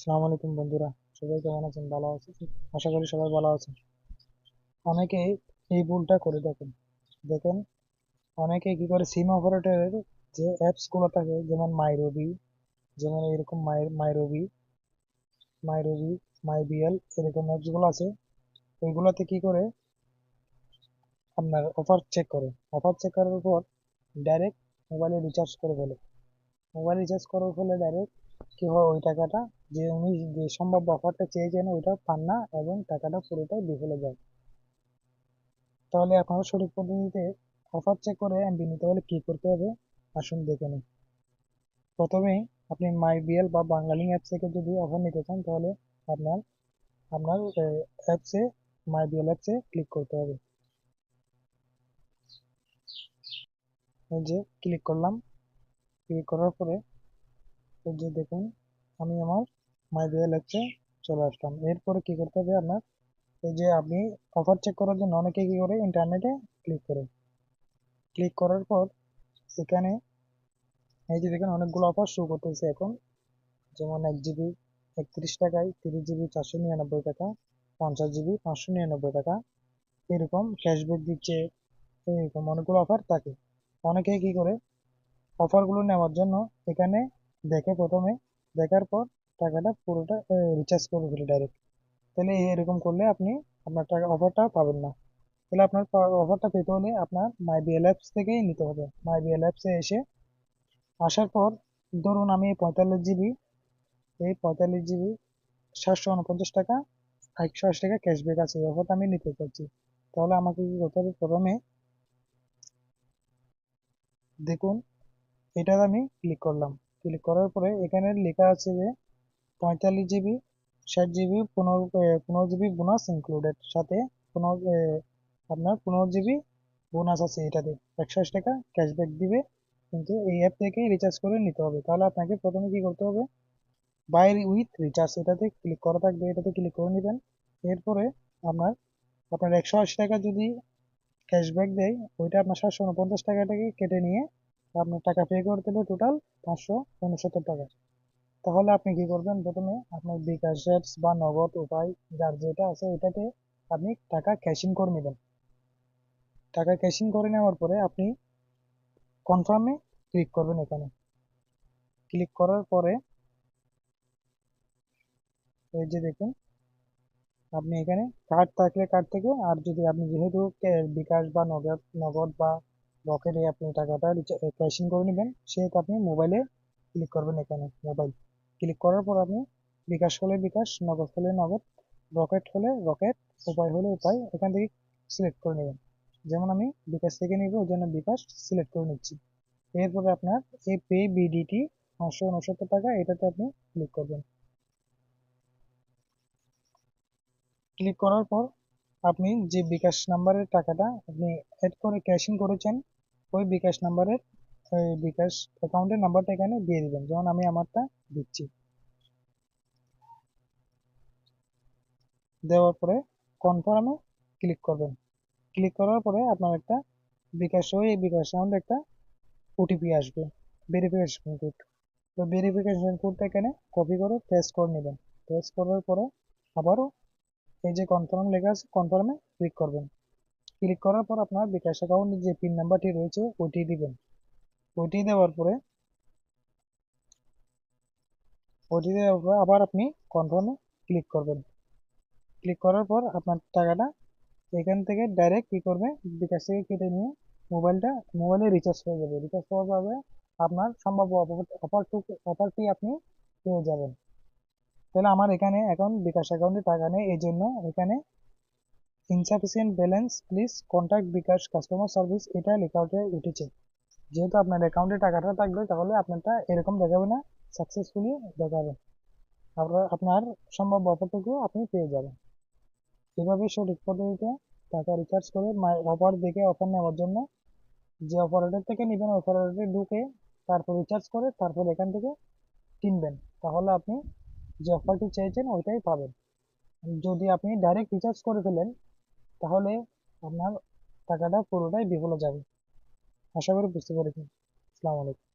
আসসালামু আলাইকুম বন্ধুরা, সবাই কেমন আছেন? ভালো আছেন? আশা করি সবাই ভালো আছেন। অনেকে এই ভুলটা করে দেখেন দেখেন অনেকে কি করে, সিম অপারেটরের যে অ্যাপস গুলো থাকে, যেমন মাইরবি, যেমন এরকম মাইরবি মাইরবি মাইবিএল, এরকম অ্যাপস গুলো আছে। ওইগুলোতে কি করে, আপনার অফার চেক করার পর ডাইরেক্ট মোবাইলে রিচার্জ করে ফেলে। মোবাইল রিচার্জ করার ফলে ডাইরেক্ট কি হয়, ওই টাকাটা, যে উনি যে সম্ভাব্য অফারটা চেয়েছেন ওইটা পান না, এবং টাকাটা পুরোটাই বিফলে যায়। তাহলে আপনারা সঠিক পদ্ধতিতে অফার চেক করে এমবি নিতে হলে কি করতে হবে, আসুন দেখে নিন। প্রথমেই আপনি মাই বিএল বা বাংলালিংক অ্যাপস থেকে যদি অফার নিতে চান, তাহলে আপনার আপনার অ্যাপসে, মাই বিএল অ্যাপসে ক্লিক করতে হবে। এই যে ক্লিক করলাম, ক্লিক করার পরে এই যে দেখুন, আমি আমার মাই বিএল অ্যাপসে চলে আসলাম। এরপরে কি করতে হবে আপনার, এই যে আপনি অফার চেক করার জন্য অনেকে কি করে, ইন্টারনেটে ক্লিক করে। ক্লিক করার পর এখানে এই যে দেখেন, অনেকগুলো অফার শো করতেছে এখন। যেমন 1 জিবি 31 টাকায়, 30 জিবি 499 টাকা, 50 জিবি 599 টাকা, এরকম ক্যাশব্যাক দিচ্ছে। এরকম অনেকগুলো অফার থাকে। অনেকে কি করে, অফারগুলো নেওয়ার জন্য এখানে দেখে প্রথমে, দেখার পর টাকাটা পুরোটা রিচার্জ করে ফেলে ডাইরেক্ট। তাহলে এরকম করলে আপনি আপনার টাকা অফারটা পাবেন না। তাহলে আপনার অফারটা পেতে হলে আপনার মাই বিএল অ্যাপস থেকেই নিতে হবে। মাই বিএল অ্যাপসে আসার পর, ধরুন আমি 45 জিবি 749 টাকা, 180 টাকা ক্যাশব্যাক আছে, এই অফারটা আমি নিতে চাচ্ছি। তাহলে আমাকে কি করতে হবে, প্রথমে দেখুন, এটাতে আমি ক্লিক করলাম। ক্লিক করার পরে এখানে লেখা আছে যে 45 GB 60 GB 15 GB bonus included, সাথে 15 জিবি বোনাস আছে। এটাতে 180 টাকা ক্যাশব্যাক দিবে, কিন্তু এই অ্যাপ থেকেই রিচার্জ করে নিতে হবে। তাহলে আপনাকে প্রথমে কি করতে হবে, বাই উইথ রিচার্জ, এটাতে ক্লিক করা থাকবে, এটাতে ক্লিক করে নেবেন। এরপরে আপনার আপনার 180 টাকা যদি ক্যাশব্যাক দেয়, ওইটা আপনার 749 টাকাটাকে কেটে নিয়ে আপনার টাকা পে করতে হবে টোটাল 569 টাকা। তাহলে আপনি কি করবেন, প্রথমে আপনার বিকাশ অ্যাপস বা নগদ উপায়, যার যেটা আছে ওইটাতে আপনি টাকা ক্যাশ ইন করে নেবেন। টাকা ক্যাশ ইন করে নেওয়ার পরে আপনি কনফার্মে ক্লিক করবেন। এখানে ক্লিক করার পরে এই যে দেখুন, আপনি এখানে কার্ড থাকলে কার্ড থেকে, আর যদি আপনি যেহেতু বিকাশ বা নগদ নগদ বা রকেটে আপনি টাকাটা ক্যাশ ইন করে নেবেন, সেহেতু আপনি মোবাইলে ক্লিক করবেন। এখানে মোবাইল ক্লিক করার পর আপনি বিকাশ হলে বিকাশ, নগদ হলে নগদ, রকেট হলে রকেট, উপায় হলে উপায়, এখান থেকে সিলেক্ট করে নেবেন। যেমন আমি বিকাশ থেকে নিব, ওই জন্য বিকাশ সিলেক্ট করে নিচ্ছি। এরপরে আপনার এই পে বিডিটি 569 টাকা, এটাতে আপনি ক্লিক করবেন। ক্লিক করার পর আপনি যে বিকাশ নাম্বারের টাকাটা আপনি অ্যাড করে ক্যাশ ইন করেছেন, ওই বিকাশ নাম্বারের, বিকাশ অ্যাকাউন্টের নাম্বারটা এখানে দিয়ে দিবেন। যেমন আমি আমারটা দিচ্ছি। দেওয়ার পরে কনফার্মে ক্লিক করবেন। ক্লিক করার পরে আপনার একটা বিকাশ, ওই বিকাশ অ্যাকাউন্টে একটা ওটিপি আসবে, ভেরিফিকেশন কোড। তো ভেরিফিকেশন কোডটা এখানে কপি করে পেস্ট করে নেবেন। পেস্ট করার পরে আবারও এই যে কনফার্ম লেখা আছে, কনফার্মে ক্লিক করবেন। ক্লিক করার পর আপনার বিকাশ অ্যাকাউন্টের যে পিন নাম্বারটি রয়েছে ওইটি দিবেন। ওইটি দেওয়ার পরে আবার আপনি কনফার্মে ক্লিক করবেন। ক্লিক করার পর আপনার টাকাটা এখান থেকে ডাইরেক্ট কি করবে, বিকাশ থেকে কেটে নিয়ে মোবাইলে রিচার্জ হয়ে যাবে। রিচার্জ হওয়া যাবে, আপনার সম্ভাব্য অফারটি আপনি পেয়ে যাবেন। তাহলে আমার এখানে এখন বিকাশ অ্যাকাউন্টে টাকা নেই, এই জন্য এখানে insufficient balance, please contact bKash customer service, এটা লেখা উঠেছে। যেহেতু আপনার অ্যাকাউন্টে টাকাটা থাকবে, তাহলে আপনারটা এরকম দেখাবে না, সাকসেসফুলি দেখাবে। আপনার সম্ভাব্য অফারটুকু আপনি পেয়ে যাবেন। এভাবে সঠিক পদ্ধতিতে টাকা রিচার্জ করে অফার দেখে অফার নেওয়ার জন্য, যে অপারেটর থেকে নেবেন অপারেটরে ঢুকে, তারপর রিচার্জ করে, তারপর এখান থেকে কিনবেন। তাহলে আপনি যে অফারটি চেয়েছেন ওইটাই পাবেন। যদি আপনি ডাইরেক্ট রিচার্জ করে ফেলেন, তাহলে আপনার টাকাটা পুরোটাই বিফলে যাবে। আশা করি বুঝতে পেরেছেন। আসসালামু আলাইকুম।